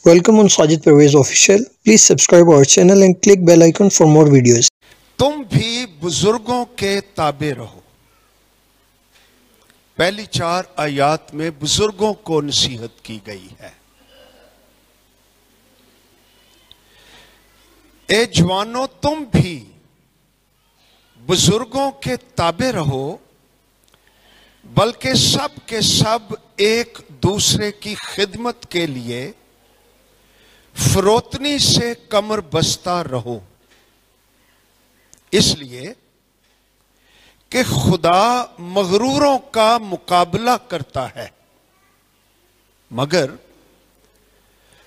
Welcome on Sajid Pervez Official. Please subscribe our channel and click bell icon for more videos. तुम भी बुजुर्गों के ताबे रहो। पहली 4 आयात में बुजुर्गों को नसीहत की गई है। ए जवानों, तुम भी बुजुर्गों के ताबे रहो, बल्कि सब के सब एक दूसरे की खिदमत के लिए फरोतनी से कमर बस्ता रहो, इसलिए कि खुदा मगरूरों का मुकाबला करता है, मगर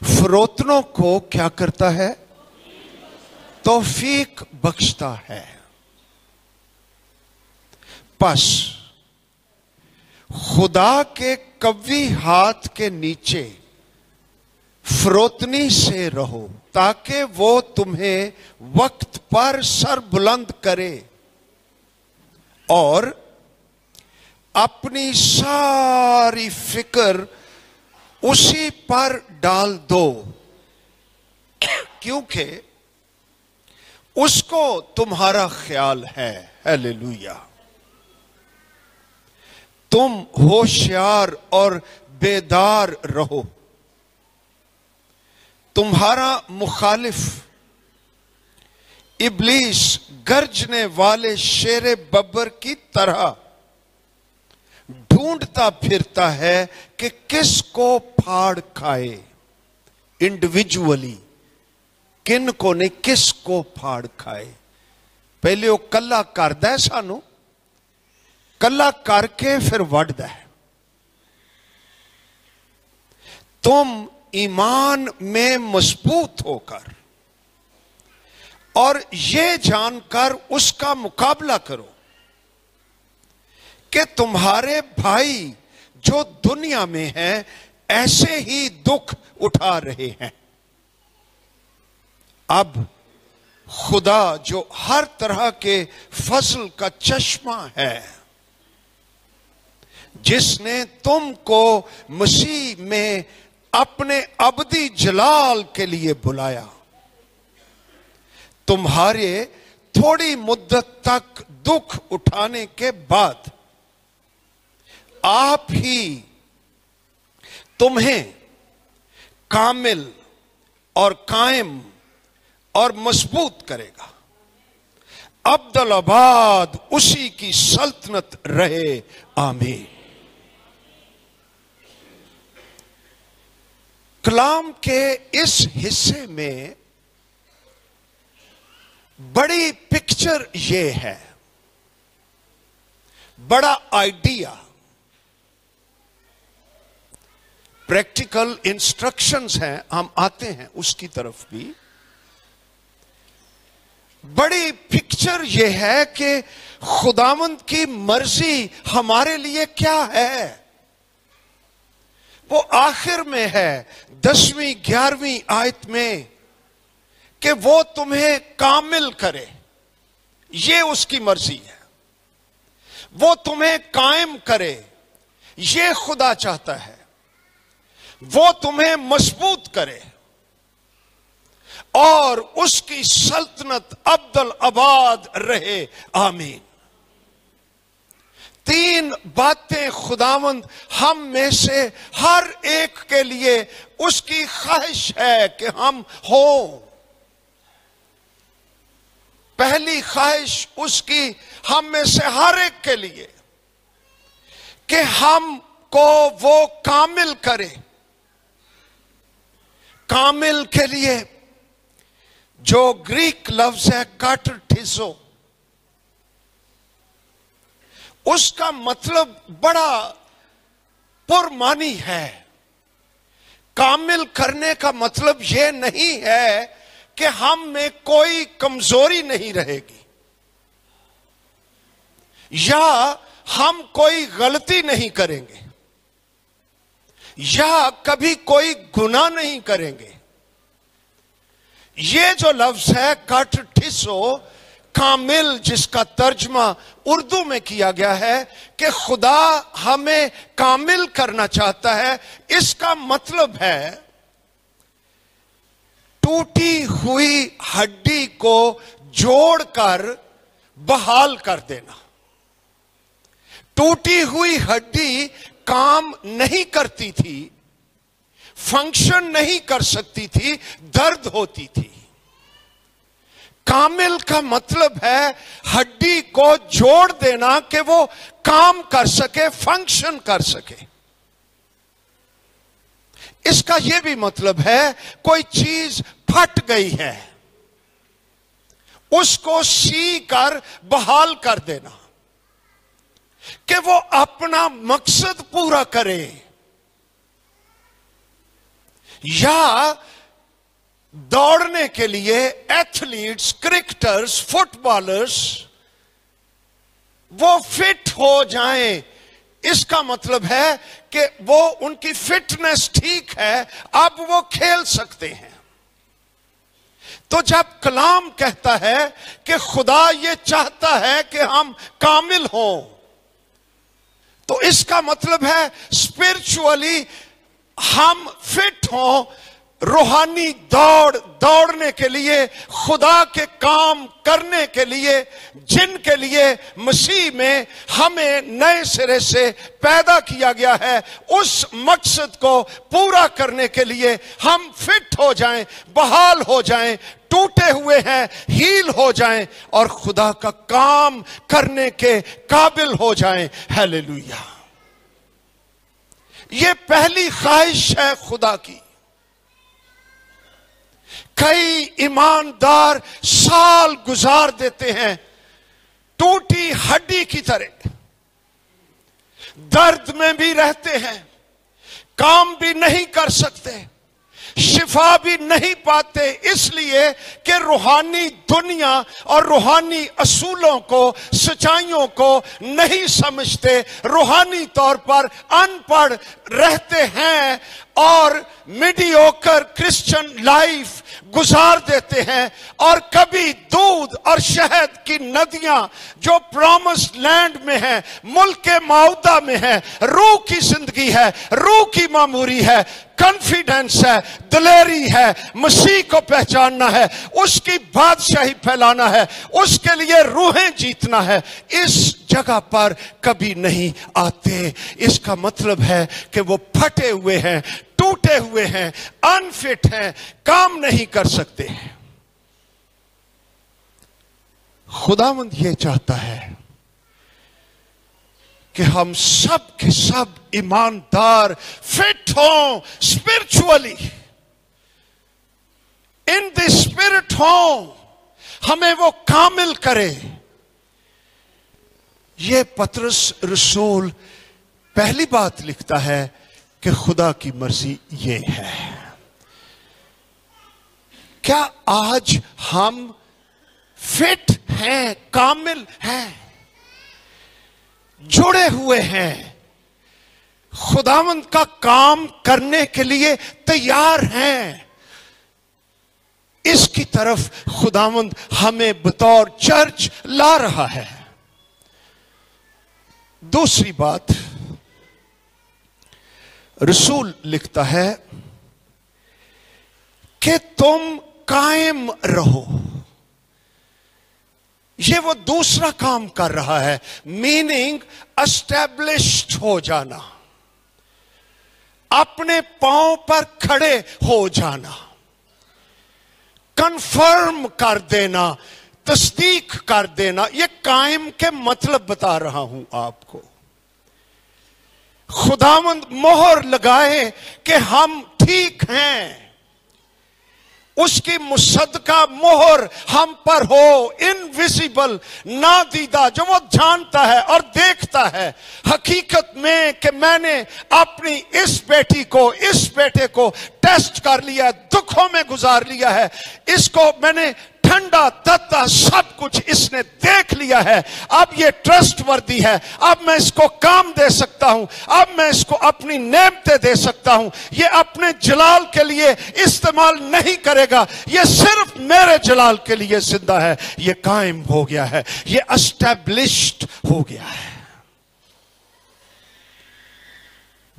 फरोतनों को क्या करता है? तौफीक बख्शता है। बस खुदा के कवी हाथ के नीचे फरोतनी से रहो, ताकि वो तुम्हें वक्त पर सर बुलंद करे और अपनी सारी फिक्र उसी पर डाल दो, क्योंकि उसको तुम्हारा ख्याल है। हालेलुया। तुम होशियार और बेदार रहो। तुम्हारा मुखालिफ इब्लीस गरजने वाले शेरे बब्बर की तरह ढूंढता फिरता है कि किसको फाड़ खाए। इंडिविजुअली किन को नहीं, किसको फाड़ खाए। पहले वो कला करदा है, सानू कला करके फिर वढ़दा है। तुम ईमान में मजबूत होकर और ये जानकर उसका मुकाबला करो कि तुम्हारे भाई जो दुनिया में हैं ऐसे ही दुख उठा रहे हैं। अब खुदा जो हर तरह के फजल का चश्मा है, जिसने तुमको मसीह में अपने अबदी जलाल के लिए बुलाया, तुम्हारे थोड़ी मुद्दत तक दुख उठाने के बाद आप ही तुम्हें कामिल और कायम और मजबूत करेगा। अब्दुल-आबाद उसी की सल्तनत रहे। आमीन। कलाम के इस हिस्से में बड़ी पिक्चर ये है, बड़ा आइडिया, प्रैक्टिकल इंस्ट्रक्शंस हैं। हम आते हैं उसकी तरफ भी। बड़ी पिक्चर ये है कि खुदावंद की मर्जी हमारे लिए क्या है। वो आखिर में है 10वीं 11वीं आयत में कि वो तुम्हें कामिल करे, ये उसकी मर्जी है। वो तुम्हें कायम करे, ये खुदा चाहता है। वो तुम्हें मजबूत करे और उसकी सल्तनत अब्दुल-आबाद रहे। आमीन। 3 बातें खुदावंद हम में से हर एक के लिए उसकी ख्वाहिश है कि हम हो। पहली ख्वाहिश उसकी हम में से हर एक के लिए कि हमको वो कामिल करे। कामिल के लिए जो ग्रीक लफ्ज है काटरथिज़ो, उसका मतलब बड़ा पुरमानी है। कामिल करने का मतलब यह नहीं है कि हम में कोई कमजोरी नहीं रहेगी या हम कोई गलती नहीं करेंगे या कभी कोई गुनाह नहीं करेंगे। ये जो लफ्ज है काटरथिज़ो, कामिल, जिसका तर्जमा उर्दू में किया गया है कि खुदा हमें कामिल करना चाहता है, इसका मतलब है टूटी हुई हड्डी को जोड़कर बहाल कर देना। टूटी हुई हड्डी काम नहीं करती थी, फंक्शन नहीं कर सकती थी, दर्द होती थी। कामिल का मतलब है हड्डी को जोड़ देना कि वो काम कर सके, फंक्शन कर सके। इसका यह भी मतलब है कोई चीज फट गई है, उसको सी कर बहाल कर देना कि वो अपना मकसद पूरा करे। या दौड़ने के लिए एथलीट्स, क्रिकेटर्स, फुटबॉलर्स वो फिट हो जाएं, इसका मतलब है कि वो उनकी फिटनेस ठीक है, अब वो खेल सकते हैं। तो जब कलाम कहता है कि खुदा ये चाहता है कि हम कामिल हों, तो इसका मतलब है स्पिरिचुअली हम फिट हों, रूहानी दौड़ने के लिए, खुदा के काम करने के लिए, जिनके लिए मसीह में हमें नए सिरे से पैदा किया गया है, उस मकसद को पूरा करने के लिए हम फिट हो जाएं, बहाल हो जाएं, टूटे हुए हैं हील हो जाएं और खुदा का काम करने के काबिल हो जाएं। हालेलुया। ये पहली ख्वाहिश है खुदा की। कई ईमानदार साल गुजार देते हैं टूटी हड्डी की तरह, दर्द में भी रहते हैं, काम भी नहीं कर सकते, शिफा भी नहीं पाते, इसलिए कि रूहानी दुनिया और रूहानी असूलों को, सच्चाइयों को नहीं समझते, रूहानी तौर पर अनपढ़ रहते हैं और मीडियोकर क्रिश्चियन लाइफ गुजार देते हैं। और कभी दूध और शहद की नदियां जो प्रॉमिस्ड लैंड में है, मुल्क के मौदा में है, रूह की जिंदगी है, रूह की मामूरी है, कॉन्फिडेंस है, दिलेरी है, मसीह को पहचानना है, उसकी बादशाही फैलाना है, उसके लिए रूहें जीतना है, इस जगह पर कभी नहीं आते। इसका मतलब है कि वो फटे हुए हैं, टूटे हुए हैं, अनफिट हैं, काम नहीं कर सकते। खुदावंद ये चाहता है कि हम सब के सब ईमानदार फिट हों, स्पिरिचुअली इन द स्पिरिट हों, हमें वो कामिल करे। ये पतरस रसूल पहली बात लिखता है कि खुदा की मर्जी ये है। क्या आज हम फिट हैं, कामिल हैं, जुड़े हुए हैं, खुदावंद का काम करने के लिए तैयार हैं? इसकी तरफ खुदावंद हमें बतौर चर्च ला रहा है। दूसरी बात, रसूल लिखता है कि तुम कायम रहो। ये वो दूसरा काम कर रहा है, मीनिंग एस्टैब्लिश्ड हो जाना, अपने पांव पर खड़े हो जाना, कंफर्म कर देना, तस्दीक कर देना। ये कायम के मतलब बता रहा हूं आपको। खुदावंद मोहर लगाए कि हम ठीक हैं, उसकी मुसद्दका मोहर हम पर हो, इनविजिबल, नादीदा, जो वो जानता है और देखता है हकीकत में कि मैंने अपनी इस बेटी को, इस बेटे को टेस्ट कर लिया, दुखों में गुजार लिया है, इसको मैंने ठंडा तत्ता सब कुछ इसने देख लिया है, अब ये ट्रस्टवर्दी है, अब मैं इसको काम दे सकता हूं, अब मैं इसको अपनी नेमतें दे सकता हूं, ये अपने जलाल के लिए इस्तेमाल नहीं करेगा, ये सिर्फ मेरे जलाल के लिए जिंदा है। ये कायम हो गया है, ये एस्टैब्लिश्ड हो गया है।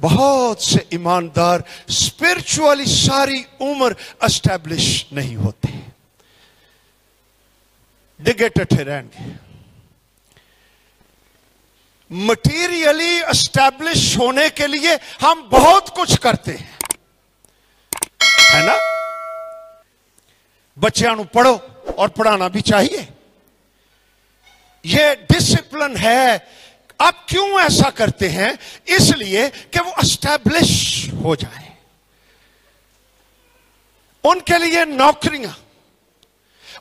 بہت سے ایماندار اسپرچولی ساری عمر اسٹیبلش نہیں ہوتے، ڈگے ٹٹھے رہیں گے۔ مٹیریلی اسٹیبلش ہونے کے لیے ہم بہت کچھ کرتے ہیں، ہے نا؟ بچیاں نو پڑھو، اور پڑھانا بھی چاہیے، یہ ڈسپلن ہے۔ آپ کیوں ایسا کرتے ہیں؟ اس لیے کہ وہ اسٹیبلش ہو جائیں، ان کے لیے نوکریاں،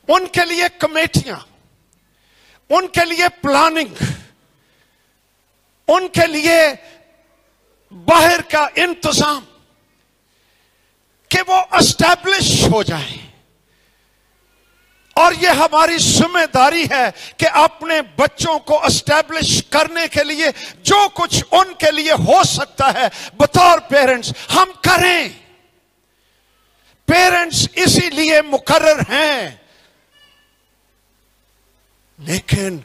ان کے لیے کمیٹیاں، ان کے لیے پلاننگ، ان کے لیے باہر کا انتظام، کہ وہ اسٹیبلش ہو جائیں۔ اور یہ ہماری ذمہ داری ہے کہ اپنے بچوں کو اسٹیبلش کرنے کے لیے جو کچھ ان کے لیے ہو سکتا ہے بطور پیرنٹس ہم کریں۔ پیرنٹس اسی لیے مقرر ہیں۔ لیکن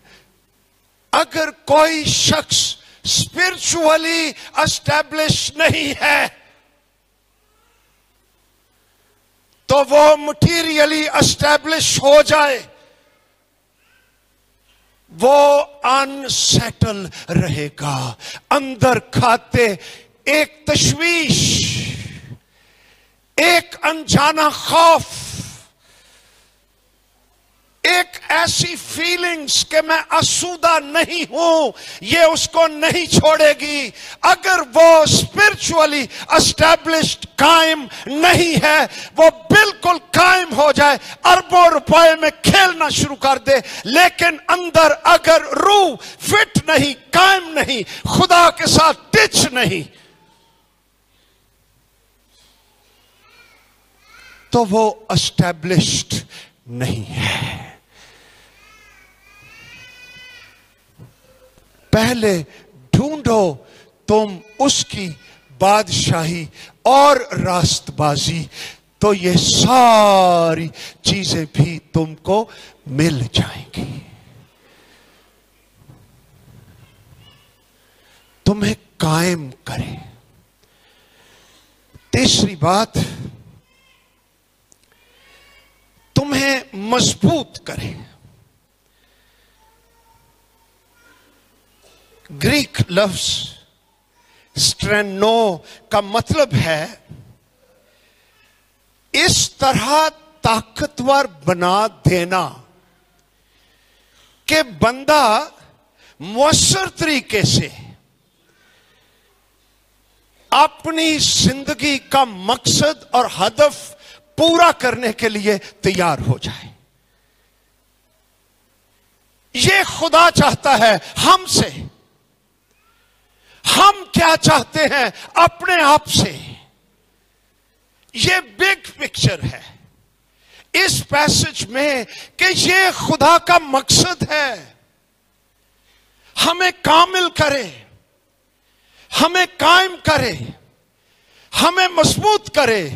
اگر کوئی شخص اسپرچولی اسٹیبلش نہیں ہے تو وہ مٹیریلی اسٹیبلش ہو جائے، وہ ان سیٹل رہے گا، اندر کھاتے ایک تشویش، ایک انجانا خوف، ایک ایسی فیلنگز کہ میں آسودہ نہیں ہوں، یہ اس کو نہیں چھوڑے گی۔ اگر وہ اسپرچولی اسٹیبلشڈ قائم نہیں ہے، وہ بالکل قائم ہو جائے، اربوں روپے میں کھیلنا شروع کر دے، لیکن اندر اگر روح فٹ نہیں، قائم نہیں، خدا کے ساتھ ٹچ نہیں، تو وہ اسٹیبلشڈ نہیں ہے۔ پہلے ڈھونڈو تم اس کی بادشاہی اور راست بازی، تو یہ ساری چیزیں بھی تم کو مل جائیں گی۔ تمہیں قائم کرے۔ تیسری بات، تمہیں مضبوط کرے۔ گریک لفظ سٹرینو کا مطلب ہے اس طرح طاقتور بنا دینا کہ بندہ مؤثر طریقے سے اپنی زندگی کا مقصد اور ہدف پورا کرنے کے لیے تیار ہو جائے۔ یہ خدا چاہتا ہے ہم سے۔ ہم کیا چاہتے ہیں اپنے آپ سے؟ یہ بگ پکچر ہے اس پیسج میں کہ یہ خدا کا مقصد ہے، ہمیں کامل کرے، ہمیں قائم کرے، ہمیں مضبوط کرے۔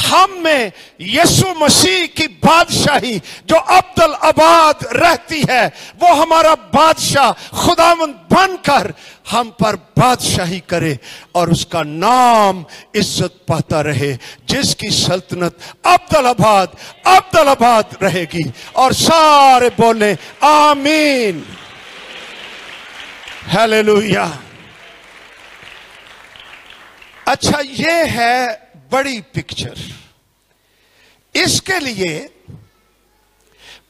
ہم میں یسوع مسیح کی بادشاہی جو ابدالآباد رہتی ہے، وہ ہمارا بادشاہ خداوند بن کر ہم پر بادشاہی کرے، اور اس کا نام عزت پاتا رہے، جس کی سلطنت ابدالآباد رہے گی۔ اور سارے بولیں آمین، ہیلیلویا۔ اچھا، یہ ہے بڑی پکچر۔ اس کے لیے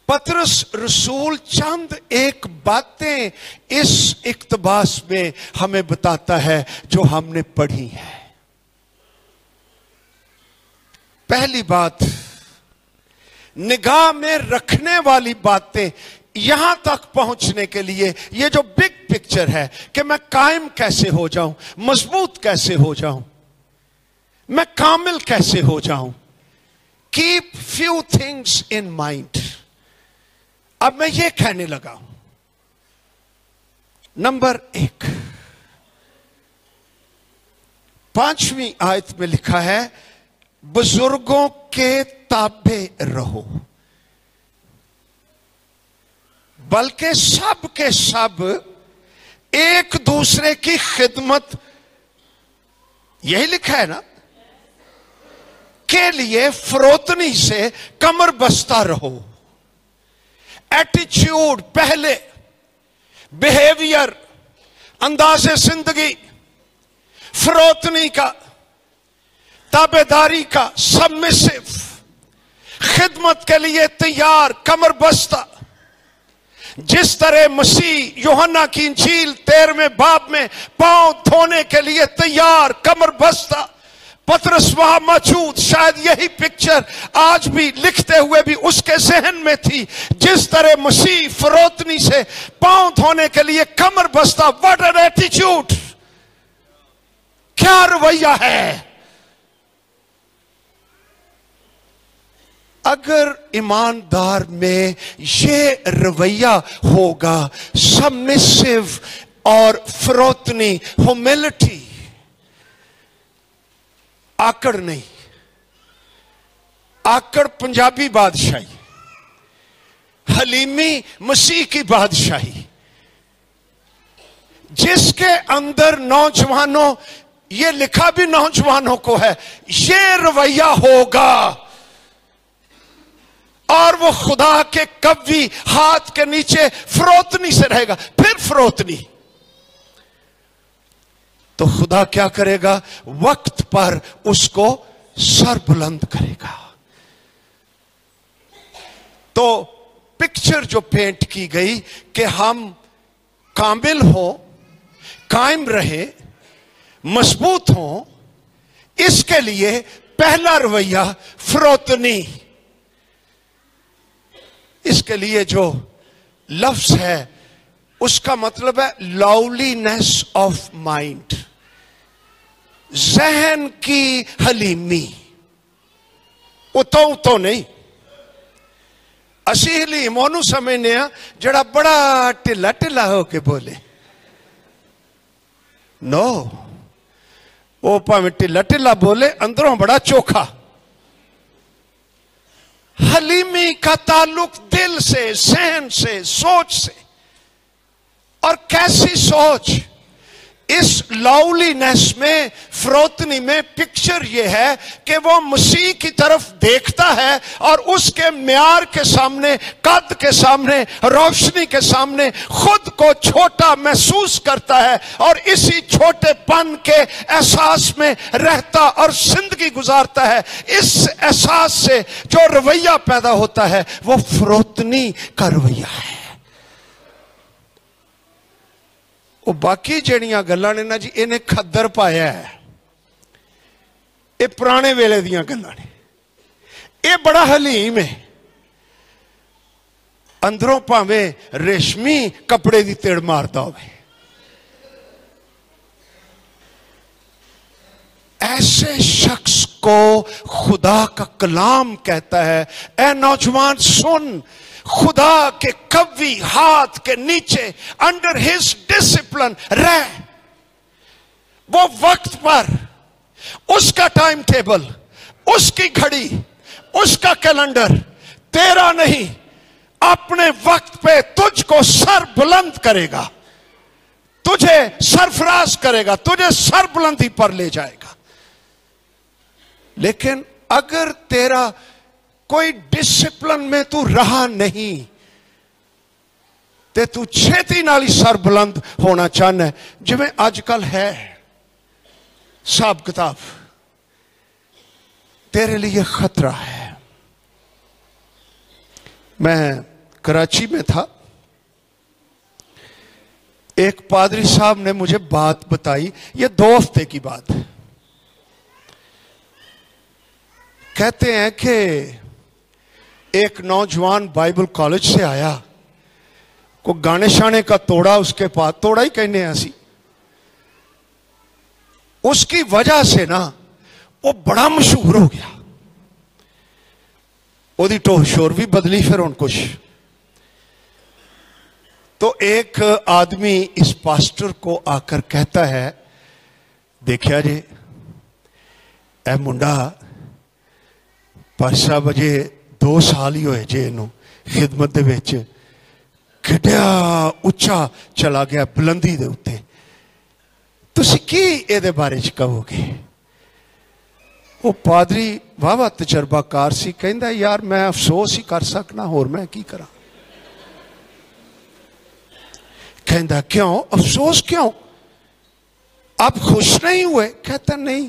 پطرس رسول چند ایک باتیں اس اقتباس میں ہمیں بتاتا ہے جو ہم نے پڑھی ہے۔ پہلی بات، نگاہ میں رکھنے والی باتیں یہاں تک پہنچنے کے لیے یہ جو بگ پکچر ہے کہ میں قائم کیسے ہو جاؤں، مضبوط کیسے ہو جاؤں، میں کامل کیسے ہو جاؤں۔ Keep few things in mind. اب میں یہ کہنے لگا ہوں، نمبر 1، 5ویں آیت میں لکھا ہے بزرگوں کے تابع رہو، بلکہ سب کے سب ایک دوسرے کی خدمت यही लिखा है ना, के लिए फरोतनी से कमर बस्ता रहो। एटीट्यूड पहले, बिहेवियर, अंदाज़े जिंदगी, फरोतनी का, ताबेदारी का, सबमिसिव, खिदमत के लिए तैयार, कमर बस्ता। जिस तरह मसीह यूहन्ना की इंजील 13वें बाब में पांव धोने के लिए तैयार, कमर बस्ता, पतरस वहां मौजूद, शायद यही पिक्चर आज भी लिखते हुए भी उसके जहन में थी। जिस तरह मसीह फरोतनी से पांव धोने के लिए कमर बस्ता, व्हाट एन एटीट्यूड, क्या रवैया है। अगर ईमानदार में ये रवैया होगा, सबमिसिव और फरोतनी, ह्यूमिलिटी, आकड़ नहीं, आकड़ पंजाबी बादशाही, हलीमी मसीह की बादशाही, जिसके अंदर नौजवानों, ये लिखा भी नौजवानों को है, ये रवैया होगा और वो खुदा के कव्वी हाथ के नीचे फरोतनी से रहेगा। फिर फरोतनी तो खुदा क्या करेगा, वक्त पर उसको सर बुलंद करेगा। तो पिक्चर जो पेंट की गई कि हम कामिल हो, कायम रहे, मजबूत हो, इसके लिए पहला रवैया फरोतनी। इसके लिए जो लफ्ज है उसका मतलब है लवलीनेस ऑफ माइंड, जहन की हलीमी। उतो नहीं, असी हलीम ओनू समझने जड़ा बड़ा ढिला ढिला होके बोले। नो, वो भावें ढिला ढिला बोले, अंदरों बड़ा चोखा। हलीमी का ताल्लुक दिल से, जहन से, सोच से। और कैसी सोच, इस लवलीनेस में, फरोतनी में पिक्चर यह है कि वो मसीह की तरफ देखता है और उसके म्यार के सामने, कद के सामने, रोशनी के सामने खुद को छोटा महसूस करता है और इसी छोटेपन के एहसास में रहता और जिंदगी गुजारता है। इस एहसास से जो रवैया पैदा होता है वो फरोतनी का रवैया है। वो बाकी जड़ियां गल्लां ने ना जी, इन्हें खद्दर पाया है, ये पुराने वेले दियां गल्लां ने। ये बड़ा हलीम है, अंदरों भावें रेशमी कपड़े की तिड़ मारता होवे। ऐसे शख्स को खुदा का कलाम कहता है, ऐ नौजवान सुन, खुदा के कव्वी हाथ के नीचे, अंडर हिज डिसिप्लिन रह। वो वक्त पर, उसका टाइम टेबल, उसकी घड़ी, उसका कैलेंडर, तेरा नहीं, अपने वक्त पे तुझको सर बुलंद करेगा, तुझे सरफराज करेगा, तुझे सर बुलंदी पर ले जाएगा। लेकिन अगर तेरा कोई डिसिप्लिन में तू रहा नहीं ते तू छेती नाल ही सर बुलंद होना चाहना है, जिवें आजकल है हिसाब किताब, तेरे लिए खतरा है। मैं कराची में था, एक पादरी साहब ने मुझे बात बताई, ये 2 हफ्ते की बात है। कहते हैं कि एक नौजवान बाइबल कॉलेज से आया, को गाने शाने का तोड़ा उसके पास, तोड़ा ही कहने ऐसी, उसकी वजह से ना वो बड़ा मशहूर हो गया, ओदी टोह शोर भी बदली फिर उन कुछ। तो एक आदमी इस पास्टर को आकर कहता है, देखिया जे ए मुंडा पासा बजे 2 साल ही होए जे इनू खिदमत दे विच, किड्डा उच्चा चला गया बुलंदी दे उत्ते, तुसी की इहदे बारे च कहोगे? وہ پادری واہ تجرباکار سی، کہندا یار میں افسوس ہی کر سکنا، اور میں کی کراں؟ کہندا کیوں افسوس کیوں؟ آپ خوش نہیں ہوئے؟ کہتا نہیں،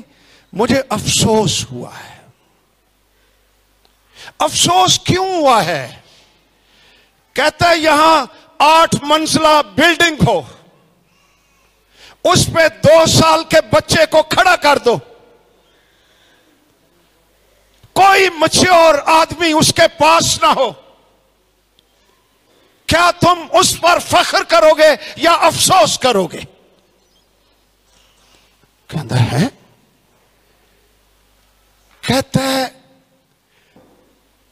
مجھے افسوس ہوا ہے۔ افسوس کیوں ہوا ہے؟ کہتا ہے یہاں 8 منزلہ بلڈنگ ہو، اس پہ 2 سال کے بچے کو کھڑا کر دو، کوئی میچور آدمی اس کے پاس نہ ہو، کیا تم اس پر فخر کرو گے یا افسوس کرو گے؟ کہتا ہے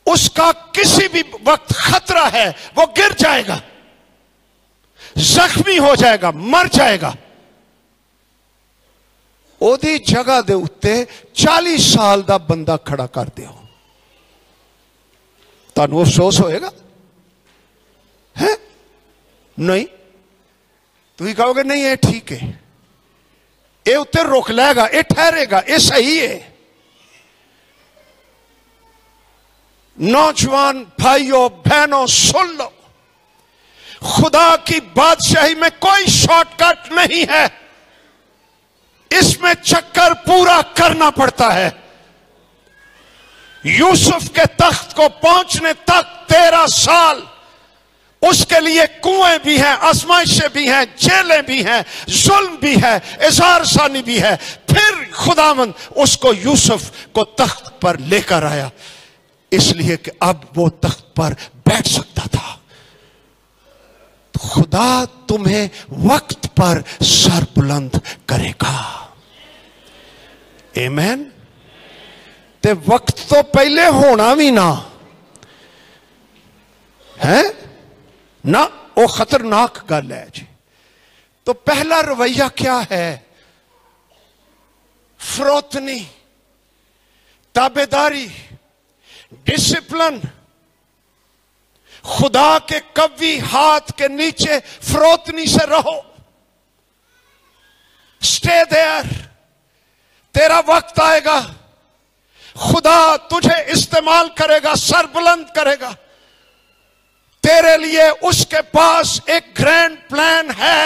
اس کا کسی بھی وقت خطرہ ہے، وہ گر جائے گا، زخمی ہو جائے گا، مر جائے گا۔ اودی جگہ دے اتے 40 سال دا بندہ کھڑا کر دیو، تانوں افسوس ہوئے گا؟ ہے نہیں، تو ہی کہو گے نہیں یہ ٹھیک ہے، یہ اتے روک لے گا، یہ ٹھہرے گا، یہ صحیح ہے۔ نوجوان بھائیوں بہنوں سن لو، خدا کی بادشاہی میں کوئی شارٹ کٹ نہیں ہے، اس میں چکر پورا کرنا پڑتا ہے۔ یوسف کے تخت کو پہنچنے تک 13 سال، اس کے لیے کنویں بھی ہیں، آزمائشیں بھی ہیں، جیلیں بھی ہیں، ظلم بھی ہے، اظہار ثانی بھی ہے، پھر خداوند اس کو یوسف کو تخت پر لے کر آیا، اس لیے کہ اب وہ تخت پر بیٹھ سکتا تھا۔ خدا تمہیں وقت پر سر بلند کرے گا۔ آمین۔ تے وقت تو پہلے ہونا بھی نہ ہے نہ، وہ خطرناک گل ہے جی۔ تو پہلا رویہ کیا ہے؟ فروتنی، تابعداری، ڈسپلن، خدا کے قوی ہاتھ کے نیچے فروتنی سے رہو۔ اسٹے دیئر، تیرا وقت آئے گا، خدا تجھے استعمال کرے گا، سر بلند کرے گا، تیرے لیے اس کے پاس ایک گرینڈ پلان ہے۔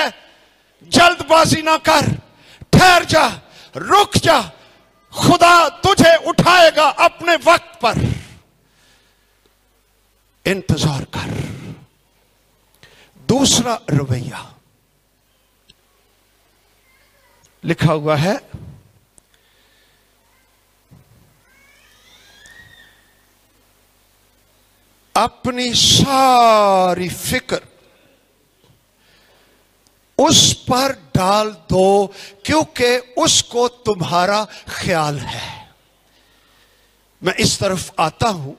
جلد بازی نہ کر، ٹھہر جا، رک جا، خدا تجھے اٹھائے گا اپنے وقت پر، انتظار کر۔ دوسرا رویہ لکھا ہوا ہے، اپنی ساری فکر اس پر ڈال دو کیونکہ اس کو تمہارا خیال ہے۔ میں اس طرف آتا ہوں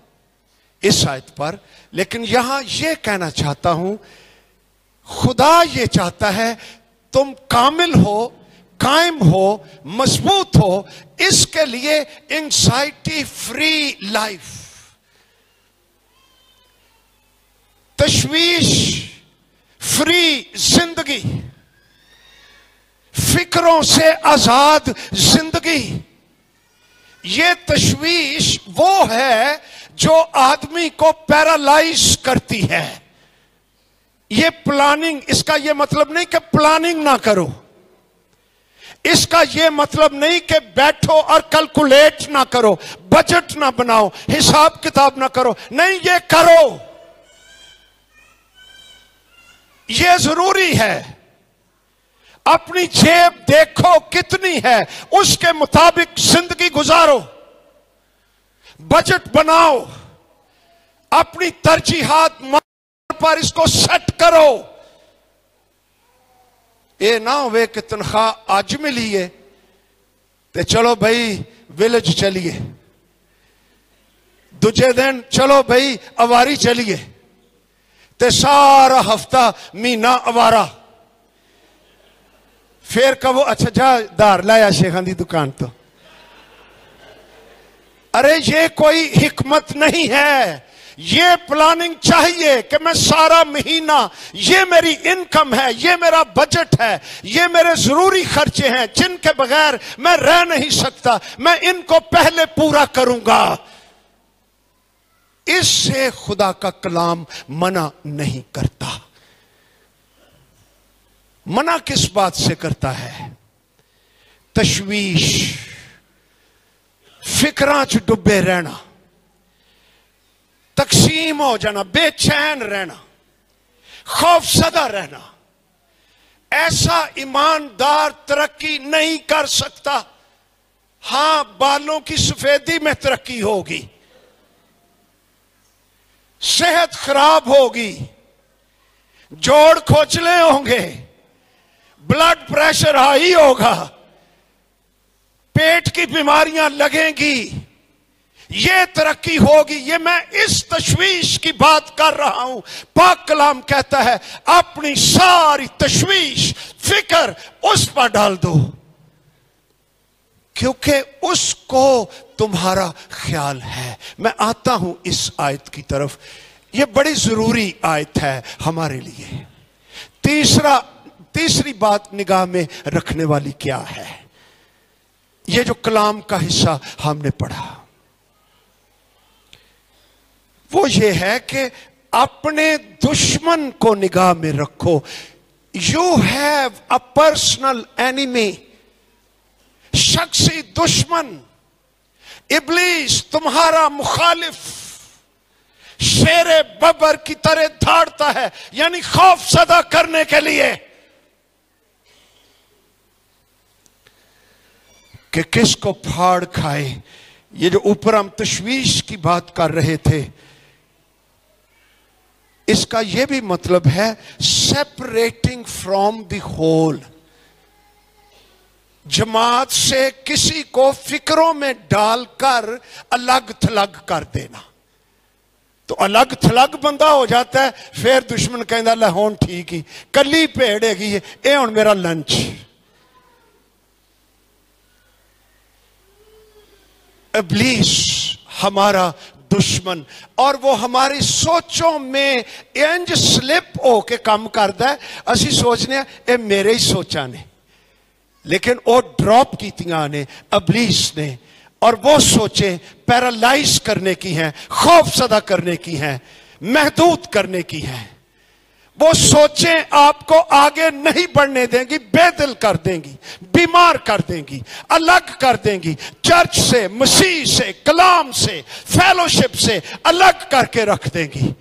اس آیت پر، لیکن یہاں یہ کہنا چاہتا ہوں، خدا یہ چاہتا ہے تم کامل ہو، قائم ہو، مضبوط ہو، اس کے لیے انگزائٹی فری لائف، تشویش فری زندگی، فکروں سے آزاد زندگی۔ یہ تشویش وہ ہے جو آدمی کو پیرالائز کرتی ہے۔ یہ پلاننگ، اس کا یہ مطلب نہیں کہ پلاننگ نہ کرو، اس کا یہ مطلب نہیں کہ بیٹھو اور کیلکولیٹ نہ کرو، بجٹ نہ بناؤ، حساب کتاب نہ کرو، نہیں، یہ کرو، یہ ضروری ہے۔ اپنی جیب دیکھو کتنی ہے، اس کے مطابق زندگی گزارو، بجٹ بناؤ، اپنی ترجیحات پر اس کو سیٹ کرو۔ یہ نہ ہوئے کہ تنخواہ آج ملی ہے تے چلو بھائی ویلج چلیے، دوجے دن چلو بھائی اواری چلیے، تے سارا ہفتہ مہینہ اوارا، پھر کہو اچھا جا دار لایا شیخان دی دکان تو۔ ارے یہ کوئی حکمت نہیں ہے، ये प्लानिंग चाहिए कि मैं सारा महीना, ये मेरी इनकम है, ये मेरा बजट है, ये मेरे जरूरी खर्चे हैं जिनके बगैर मैं रह नहीं सकता, मैं इनको पहले पूरा करूंगा। इससे खुदा का कलाम मना नहीं करता। मना किस बात से करता है? तशवीश, फिक्रां च डुबे रहना, तकसीम हो जाना, बेचैन रहना, खौफसदा रहना। ऐसा ईमानदार तरक्की नहीं कर सकता। हां, बालों की सफेदी में तरक्की होगी, सेहत खराब होगी, जोड़ खोचले होंगे, ब्लड प्रेशर हाई होगा, पेट की बीमारियां लगेंगी, ये तरक्की होगी। ये मैं इस तशवीश की बात कर रहा हूं। पाक कलाम कहता है अपनी सारी तशवीश, फिक्र उस पर डाल दो, क्योंकि उसको तुम्हारा ख्याल है। मैं आता हूं इस आयत की तरफ। ये बड़ी जरूरी आयत है हमारे लिए। तीसरी बात निगाह में रखने वाली क्या है? ये जो कलाम का हिस्सा हमने पढ़ा, वो ये है कि अपने दुश्मन को निगाह में रखो। You have a personal enemy, शख्सी दुश्मन। इब्लीस तुम्हारा मुखालिफ शेरे बबर की तरह दौड़ता है, यानी खौफ सदा करने के लिए कि किसको फाड़ खाए। ये जो ऊपर हम तशवीश की बात कर रहे थे, इसका यह भी मतलब है सेपरेटिंग फ्रॉम द होल। जमात से किसी को फिक्रों में डालकर अलग थलग कर देना। तो अलग थलग बंदा हो जाता है, फिर दुश्मन कहता लै हुण ठीक ही, कली भेड़ हैगी ये हुण मेरा लंच। इब्लीस हमारा दुश्मन, और वो हमारी सोचों में इंज स्लिप हो के काम करता है। असी सोचने ये मेरे ही सोचा ने, लेकिन वो ड्रॉप कीतियां ने इब्लीस ने, और वो सोचे पैरालाइज करने की हैं, खौफसदा करने की हैं, महदूद करने की हैं। वो सोचें आपको आगे नहीं बढ़ने देंगी, बेदिल कर देंगी, बीमार कर देंगी, अलग कर देंगी, चर्च से, मसीह से, कलाम से, फेलोशिप से अलग करके रख देंगी।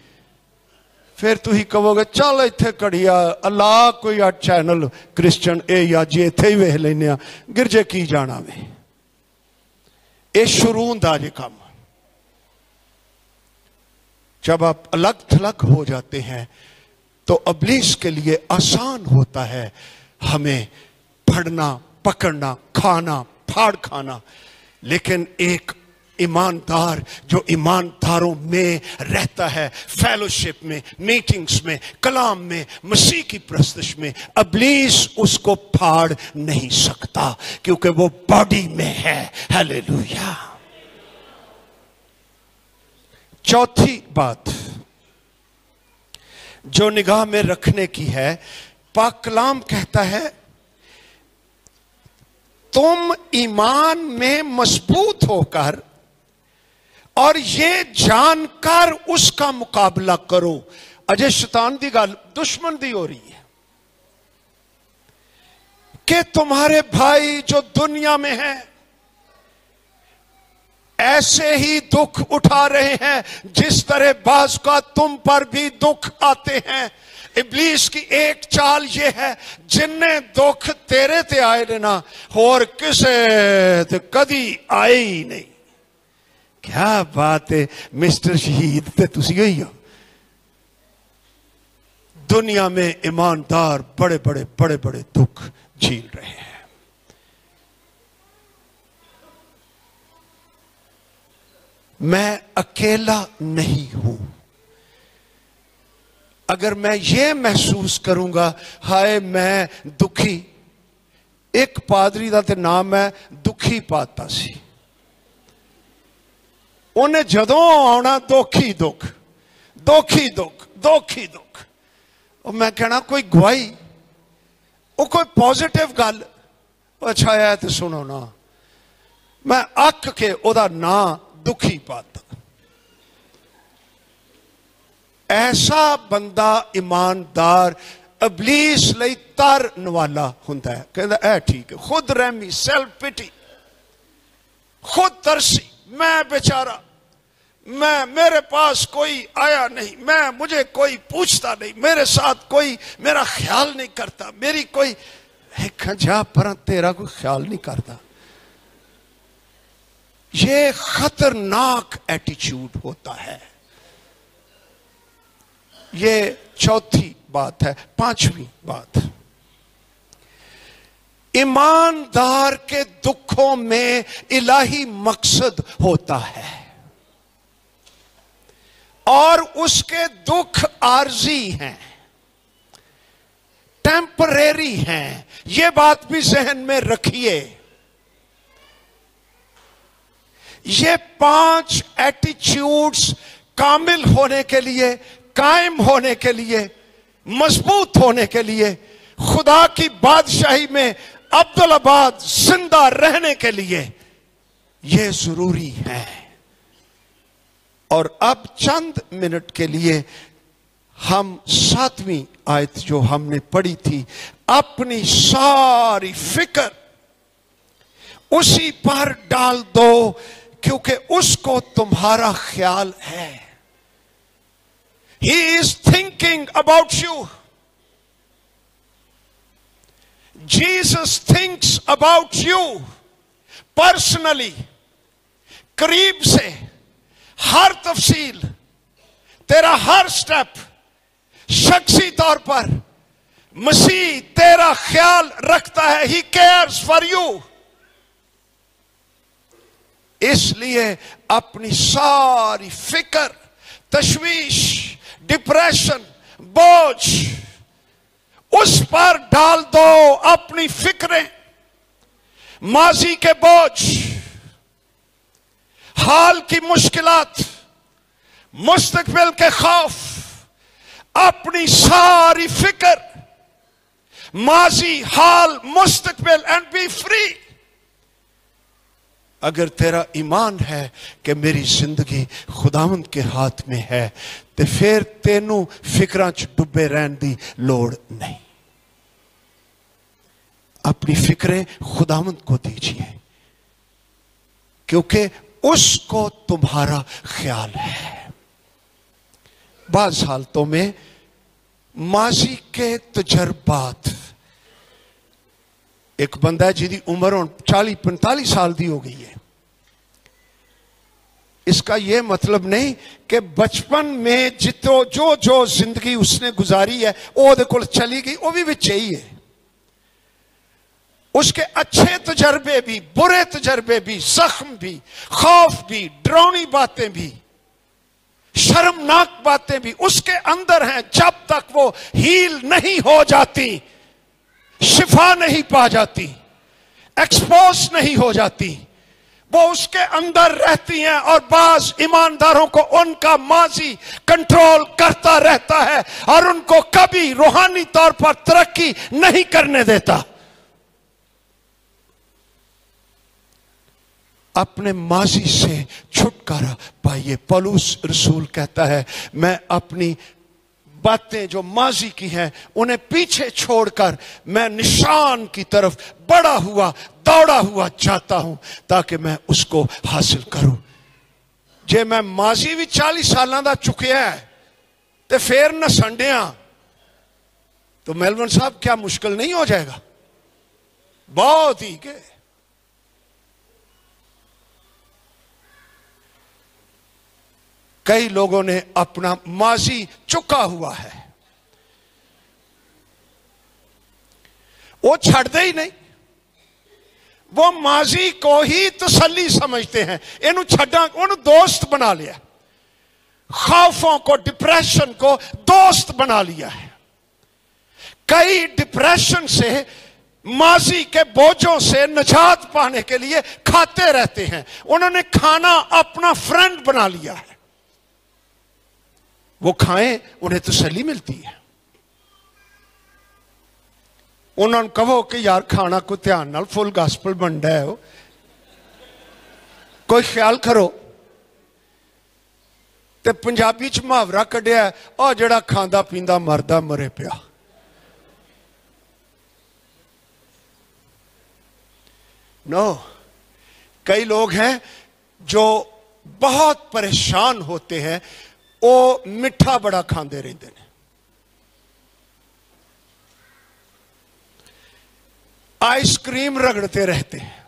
फिर तुम कहोगे चल इत्थे कड़िया अल्लाह कोई आ चैनल क्रिश्चन ए या जी इत्थे ही वेख लेने, गिरजे की जाना वे। ये शुरू होंदा जे काम। जब आप अलग थलग हो जाते हैं तो इब्लीस के लिए आसान होता है हमें पढ़ना, पकड़ना, खाना, फाड़ खाना। लेकिन एक ईमानदार जो ईमानदारों में रहता है, फेलोशिप में, मीटिंग्स में, कलाम में, मसीह की प्रस्तश में, इब्लीस उसको फाड़ नहीं सकता, क्योंकि वो बॉडी में है। हालेलुया। चौथी बात जो निगाह में रखने की है, पाक कलाम कहता है तुम ईमान में मजबूत होकर और ये जानकर उसका मुकाबला करो। अजय शैतान दी गल दुश्मन दी हो रही है कि तुम्हारे भाई जो दुनिया में हैं ऐसे ही दुख उठा रहे हैं जिस तरह बाज का तुम पर भी दुख आते हैं। इब्लीस की एक चाल ये है, जिन्ने दुख तेरे ते आए ने ना होर किसे ते कदी आए ही नहीं। क्या बात है मिस्टर शहीद, ते तुसी ही हो। दुनिया में ईमानदार बड़े बड़े बड़े बड़े दुख झेल रहे हैं। मैं अकेला नहीं हूं। अगर मैं ये महसूस करूंगा हाय मैं दुखी, एक पादरी का तो नाम है दुखी पाता सी, उन्हें जदों आना दुख ही दुख, दुख ही दुख, दुख ही दुख। और मैं कहना कोई गवाही, वो कोई पॉजिटिव गल, अच्छा है तो सुनो ना। मैं अख के ओदा ना दुखी पाता। ऐसा बंदा ईमानदार इबलीस लई तरन वाला हुंदा है। कहता है ठीक है, खुद रहमी, सेल्फ पिटी, खुद तरसी, मैं बेचारा, मैं, मेरे पास कोई आया नहीं, मैं, मुझे कोई पूछता नहीं, मेरे साथ कोई मेरा ख्याल नहीं करता, मेरी कोई जा पर तेरा कोई ख्याल नहीं करता। ये खतरनाक एटीट्यूड होता है। ये चौथी बात है। पांचवी बात, ईमानदार के दुखों में इलाही मकसद होता है और उसके दुख आर्जी हैं, टेम्परेरी हैं। ये बात भी जहन में रखिए। ये 5 एटीट्यूड्स कामिल होने के लिए, कायम होने के लिए, मजबूत होने के लिए, खुदा की बादशाही में अब्दुल्लाबाद जिंदा रहने के लिए ये जरूरी है। और अब चंद मिनट के लिए हम 7वीं आयत जो हमने पढ़ी थी, अपनी सारी फिक्र उसी पर डाल दो क्योंकि उसको तुम्हारा ख्याल है। He is thinking about you. Jesus thinks about you personally, करीब से, हर तफसील, तेरा हर स्टेप, शख्सी तौर पर मसीह तेरा ख्याल रखता है। He cares for you. इसलिए अपनी सारी फिक्र, तशवीश, डिप्रेशन, बोझ उस पर डाल दो। अपनी फिक्रें, माजी के बोझ, हाल की मुश्किलात, मुस्तकबिल के खौफ, अपनी सारी फिक्र, माजी, हाल, मुस्तकबिल, एंड बी फ्री। अगर तेरा ईमान है कि मेरी जिंदगी खुदावंद के हाथ में है, तो फिर तेनू फिक्रां च डुबे रहने दी लोड़ नहीं। अपनी फिक्रें खुदावंद को दीजिए क्योंकि उसको तुम्हारा ख्याल है। बाज़ हालतों में माजी के तजर्बात, एक बंदा जिसकी उम्र 40-45 साल दी हो गई है, इसका यह मतलब नहीं कि बचपन में जो जो जिंदगी उसने गुजारी है वो दे कोल चली गई, वो भी विच ही है। उसके अच्छे तजर्बे भी, बुरे तजर्बे भी, जख्म भी, खौफ भी, डरावनी बातें भी, शर्मनाक बातें भी उसके अंदर हैं। जब तक वो हील नहीं हो जाती, शिफा नहीं पा जाती, एक्सपोज नहीं हो जाती, वो उसके अंदर रहती हैं। और बाज ईमानदारों को उनका माजी कंट्रोल करता रहता है और उनको कभी रूहानी तौर पर तरक्की नहीं करने देता। अपने माजी से छुटकारा पाइए। पौलुस रसूल कहता है, मैं अपनी बातें जो माजी की हैं उन्हें पीछे छोड़कर मैं निशान की तरफ बढ़ा हुआ, दौड़ा हुआ जाता हूं ताकि मैं उसको हासिल करूं। जे मैं माजी भी 40 साल का चुकिया है तो फिर नसंडिया तो मेलबर्न साहब क्या मुश्किल नहीं हो जाएगा? बहुत ही के कई लोगों ने अपना माजी चुका हुआ है, वो छड़ते ही नहीं, वो माजी को ही तसल्ली समझते हैं। इन्हू छड़ा, उन्होंने दोस्त बना लिया, खौफों को, डिप्रेशन को दोस्त बना लिया है। कई डिप्रेशन से, माजी के बोझों से निजात पाने के लिए खाते रहते हैं। उन्होंने खाना अपना फ्रेंड बना लिया है। وہ کھائیں, انہیں تسلی ملتی ہے. انہوں نے کہو کہ یار کھانا کو دھیان نال فل گاسپل بنتا ہے, کوئی خیال کرو. تے پنجابی چ محاورہ کڈیا ہے, اور جڑا کھاندا پیندا مردا مرے پیا. نو, کئی لوگ ہیں جو بہت پریشان ہوتے ہیں, وہ میٹھا بڑا کھاندے رہندے نے. آئس کریم رگڑتے رہتے ہیں,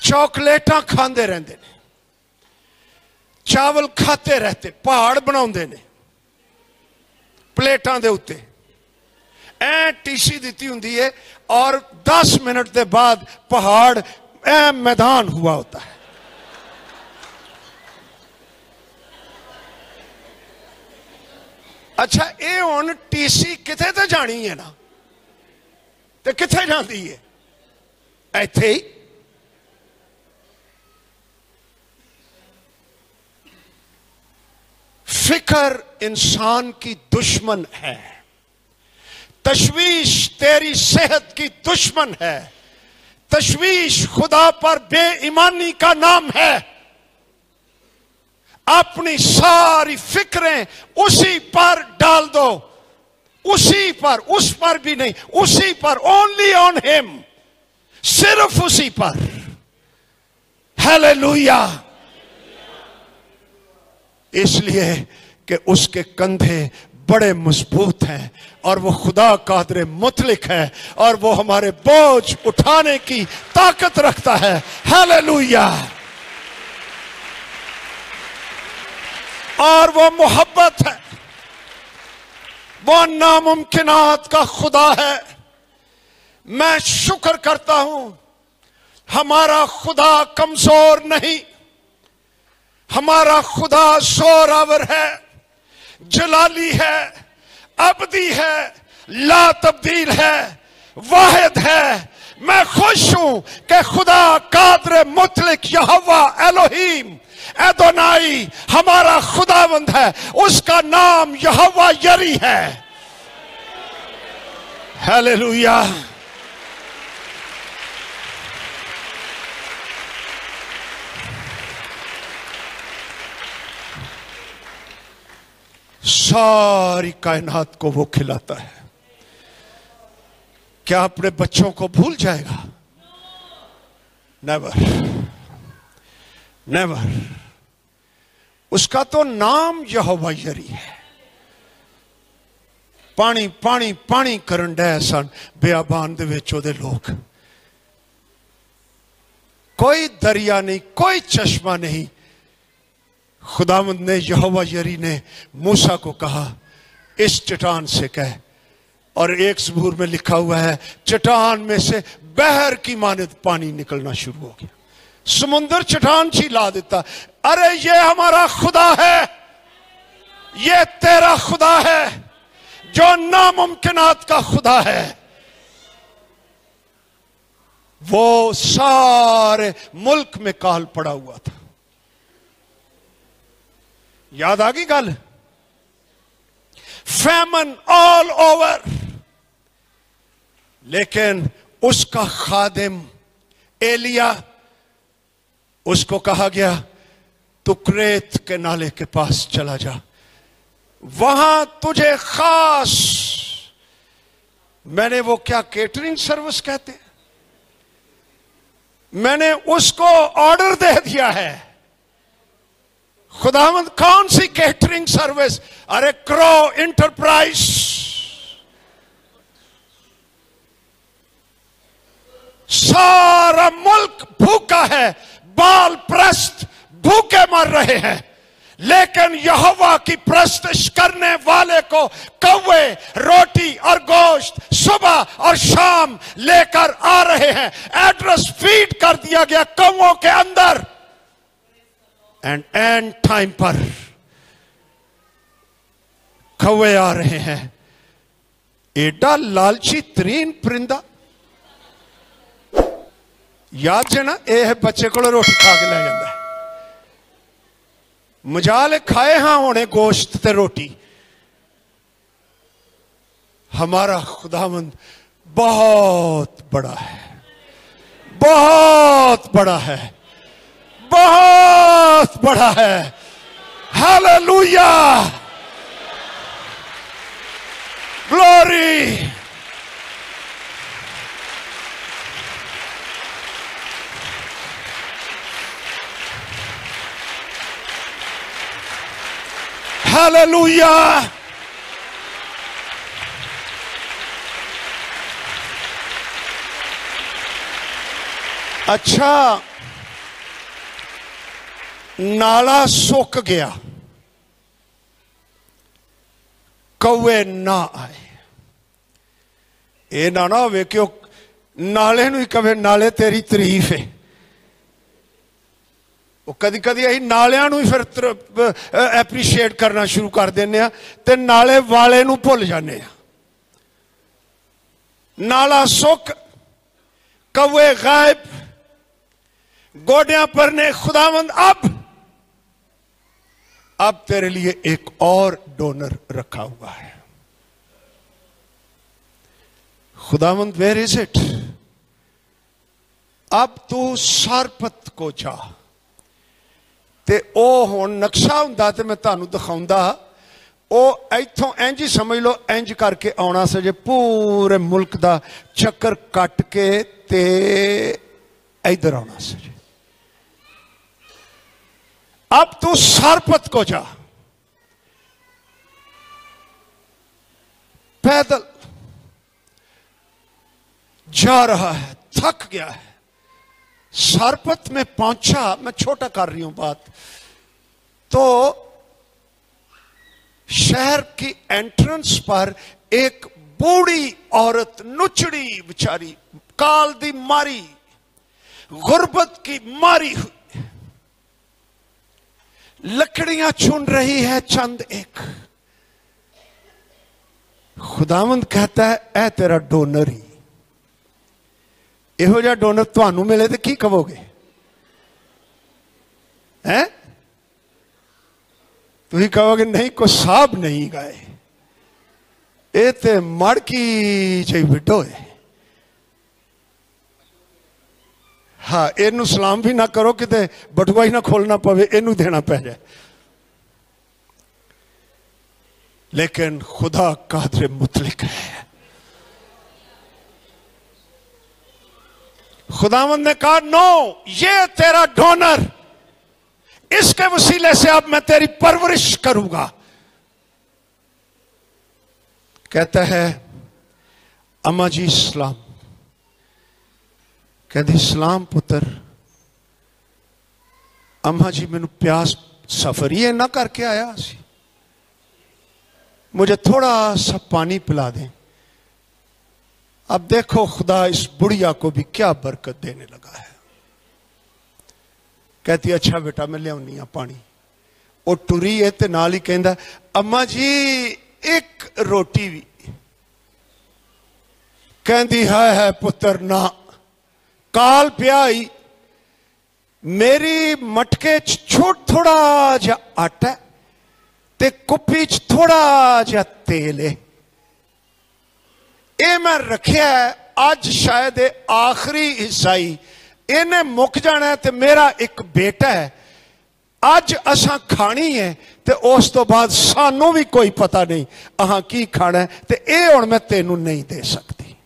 چاکلیٹاں کھاندے رہندے نے, چاول کھاتے رہتے, پہاڑ بناؤندے نے پلیٹاں دے اتے, ٹیسی دیتی ہوندی ہے, اور 10 منٹ دے بعد پہاڑ میدان ہوا ہوتا ہے. اچھا, اے ہن ٹیسی کتے تے جانی ہے نا, تے کتے جاندی ہے؟ ایتھے ہی. فکر انسان کی دشمن ہے, تشویش تیری صحت کی دشمن ہے, تشویش خدا پر بے ایمانی کا نام ہے. اپنی ساری فکریں اسی پر ڈال دو, اسی پر, اس پر بھی نہیں, اسی پر, اونلی آن ہم, صرف اسی پر. ہیلیلویا. اس لیے کہ اس کے کندھے بڑے مضبوط ہیں, اور وہ خدا قادر مطلق ہے, اور وہ ہمارے بوجھ اٹھانے کی طاقت رکھتا ہے. ہیلیلویا. اور وہ محبت ہے, وہ ناممکنات کا خدا ہے. میں شکر کرتا ہوں ہمارا خدا کمزور نہیں, ہمارا خدا زوراور ہے, جلالی ہے, ابدی ہے, لا تبدیل ہے, واحد ہے. میں خوش ہوں کہ خدا قادر مطلق یہوہ الوہیم ادونائی ہمارا خداوند ہے, اس کا نام یہوہ یری ہے. ہیلیلویا. ساری کائنات کو وہ کھلاتا ہے. کیا اپنے بچوں کو بھول جائے گا؟ Never, never. اس کا تو نام یہوہ یری ہے. پانی پانی پانی کرن ڈے سن بیابان دے وچ دے لوگ, کوئی دریا نہیں, کوئی چشمہ نہیں. خداوند نے, یہوہ یری نے موسیٰ کو کہا اس چٹان سے کہہ, اور ایک زبور میں لکھا ہوا ہے چٹان میں سے بحر کی مانند پانی نکلنا شروع ہو گیا. سمندر چٹان لا دیتا. ارے یہ ہمارا خدا ہے, یہ تیرا خدا ہے جو ناممکنات کا خدا ہے. وہ سارے ملک میں کال پڑا ہوا تھا. یاد آ گئی گل؟ فیمن آل اوور. لیکن اس کا خادم ایلیا, اس کو کہا گیا تو کریت کے نالے کے پاس چلا جا, وہاں تجھے خاص, میں نے وہ کیا کیٹرنگ سروس کہتے ہیں, میں نے اس کو آرڈر دے دیا ہے. خداوند کون سی کیٹرنگ سروس؟ ارے کرو انٹرپرائز. سارا ملک بھوکا ہے, بال پرست بھوکے مر رہے ہیں, لیکن یہوہ کی پرستش کرنے والے کو کوے روٹی اور گوشت صبح اور شام لے کر آ رہے ہیں. ایڈریس فیڈ کر دیا گیا کووں کے اندر. اینڈ ٹائم پر کوے آ رہے ہیں. ایڈا لالچی ترین پرندہ, یاد ہے نا, یہ بچے کو روٹی کھا کے لے جاتا ہے. मजाल खाए हाँ होने गोश्त ते रोटी। हमारा खुदावंद बहुत बड़ा है, बहुत बड़ा है, बहुत बड़ा है। Hallelujah, glory. हालेलुया। अच्छा, नाला सूख गया, कौए ना आए। ये ना हो कि नाले नूं ही कहे नाले तेरी तारीफ है। वो कदी कदी अं नालियां नूं ही फिर एप्रीशिएट करना शुरू कर देने ते नाले वाले नूं भुल जाने। नाला सुक, कौए गायब, गोडियां पर ने खुदावंद अब तेरे लिए एक और डोनर रखा हुआ है। खुदावंद वेयर इज इट? अब तू सारपत को जा। ते ओ हुण नक्शा हुंदा ते मैं तुहानूं दिखाउंदा। ओ इत्थों इंज ही समझ लो, इंज करके आउणा सी जे पूरे मुल्क दा चक्कर कट के ते इधर आउणा सी। अब तू सारपत को जा, पैदल जा रहा है, थक गया है। सारपत में पहुंचा, मैं छोटा कर रही हूं बात, तो शहर की एंट्रेंस पर एक बूढ़ी औरत, नुचड़ी बेचारी, काल दी मारी, गुर्बत की मारी हुई, लकड़ियां चुन रही है चंद एक। खुदावंद कहता है ऐ तेरा डोनर ही। इहो जिहा डोनर तुहानूं मिले तो की कहोगे? हैं? तुसीं कहोगे नहीं, कोई साहब नहीं गए, ये ते मड़की जी बिडो है। हाँ, इनू सलाम भी ना करो, किते बटुआ ही ना खोलना पवे, इनू देना पै जाए। लेकिन खुदा कादर मुतलक है। खुदावंद ने कहा नो, ये तेरा डोनर, इसके वसीले से अब मैं तेरी परवरिश करूंगा। कहता है अम्मा जी सलाम। कहती सलाम पुत्र। अम्मा जी मैनू प्यास सफर ही ना करके आया सी, मुझे थोड़ा सा पानी पिला दें। अब देखो खुदा इस बुढ़िया को भी क्या बरकत देने लगा है। कहती अच्छा बेटा मैं लियाउनी आ पानी। वो टुरी है ते नाल ही कहंदा अम्मा जी एक रोटी भी। कहंदी है पुत्र ना, काल प्याई मेरी मटके थोड़ा जा आटा ते कुप्पी च थोड़ा जा तेल है, ये मैं रखिया है, अज शायद आखिरी हिस्सा ही इन्हें मुक जाना है। ते मेरा एक बेटा है, अज असां खानी है ते उस तो बाद सानू भी कोई पता नहीं अहां की खाना है, ते ये हुण मैं तेनू नहीं दे सकती।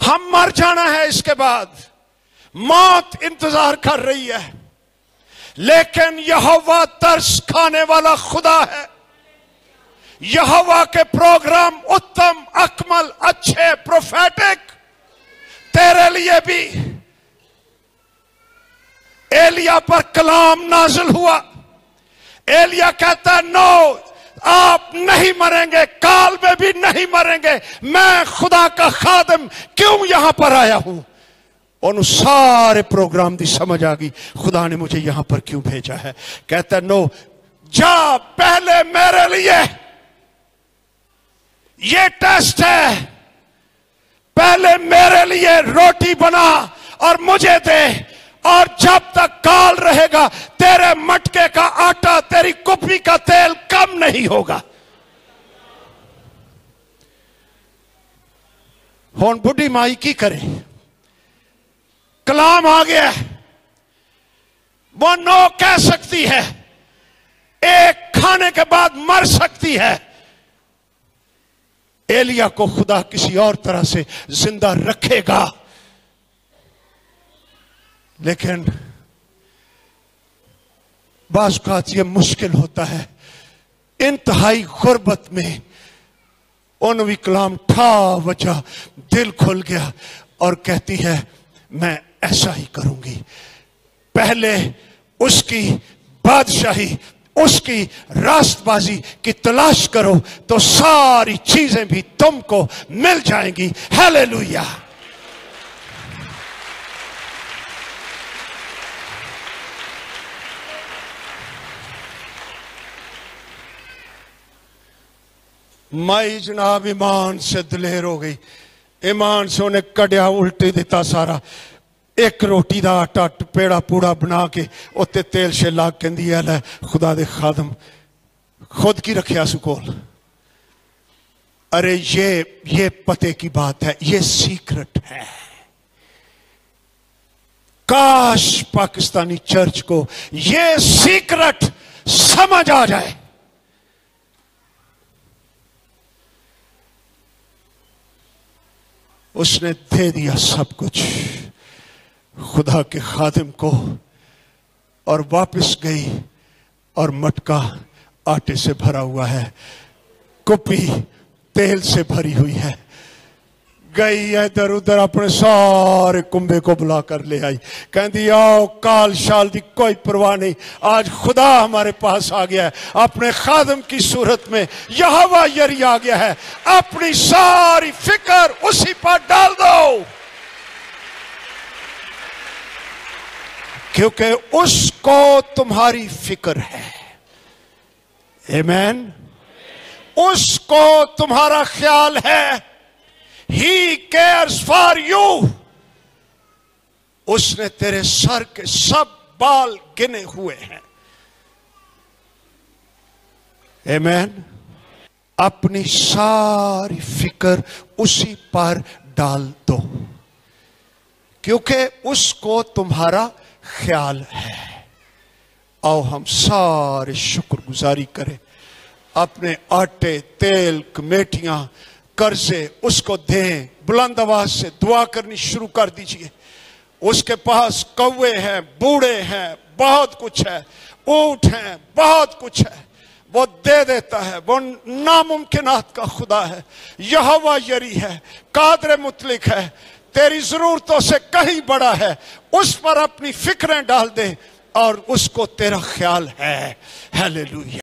हम मर जाना है, इसके बाद मौत इंतजार कर रही है, लेकिन यहोवा तरस खाने वाला खुदा है। यहोवा के प्रोग्राम उत्तम, अकमल, अच्छे, प्रोफेटिक तेरे लिए भी। एलिया पर कलाम नाजिल हुआ। एलिया कहता नो, आप नहीं मरेंगे, काल में भी नहीं मरेंगे, मैं खुदा का खादिम क्यों यहां पर आया हूं। उन सारे प्रोग्राम की समझ आ गई, खुदा ने मुझे यहां पर क्यों भेजा है। कहता नो, जा पहले मेरे लिए ये टेस्ट है, पहले मेरे लिए रोटी बना और मुझे दे, और जब तक काल रहेगा तेरी कुप्पी का तेल कम नहीं होगा। हुण बुढ़ी माई की करे, कलाम आ गया, वो नो कह सकती है, एक खाने के बाद मर सकती है। एलिया को खुदा किसी और तरह से जिंदा रखेगा, लेकिन बाज़ औक़ात ये मुश्किल होता है। इंतहाई गुर्बत में उन भी कलाम ठा वजह दिल खुल गया और कहती है मैं ऐसा ही करूंगी। पहले उसकी बादशाही, उसकी रास्तबाजी की तलाश करो तो सारी चीजें भी तुमको मिल जाएंगी। हालेलुया। माई जनाब ईमान से दिलेर हो गई, ईमान से उन्हें कड़िया उल्टे दिता सारा। एक रोटी का आटा पेड़ा पूड़ा बना के उत्ते तेल शे ला कहंदी है लै खुदा दे खादम खुद की रखिया सुकोल। अरे ये पते की बात है, ये सीक्रेट है। काश पाकिस्तानी चर्च को ये सीक्रेट समझ आ जाए। उसने दे दिया सब कुछ खुदा के खादिम को और वापस गई और मटका आटे से भरा हुआ है, कुप्पी तेल से भरी हुई है। गई इधर उधर अपने सारे कुंबे को बुला कर ले आई, कहती आओ काल शाल की कोई परवाह नहीं, आज खुदा हमारे पास आ गया है अपने खादम की सूरत में। यहोवा यरी आ गया है, अपनी सारी फिक्र उसी पर डाल दो, क्योंकि उसको तुम्हारी फिक्र है। आमीन। उसको तुम्हारा ख्याल है। He cares for you. उसने तेरे सर के सब बाल गिने हुए हैं। आमीन। अपनी सारी फिक्र उसी पर डाल दो, क्योंकि उसको तुम्हारा ख्याल है। आओ हम सारे शुक्रगुजारी करें, अपने आटे तेल कमेटियां कर्जे उसको दें, बुलंद आवाज से दुआ करनी शुरू कर दीजिए। उसके पास कौवे हैं, बूढ़े हैं, बहुत कुछ है, ऊंट हैं, बहुत कुछ है, वो दे देता है। वो नामुमकिनात का खुदा है, यहोवा यरी है, कादर मुतलिक है, तेरी जरूरतों से कहीं बड़ा है। उस पर अपनी फिक्रें डाल दे और उसको तेरा ख्याल है। हालेलुया।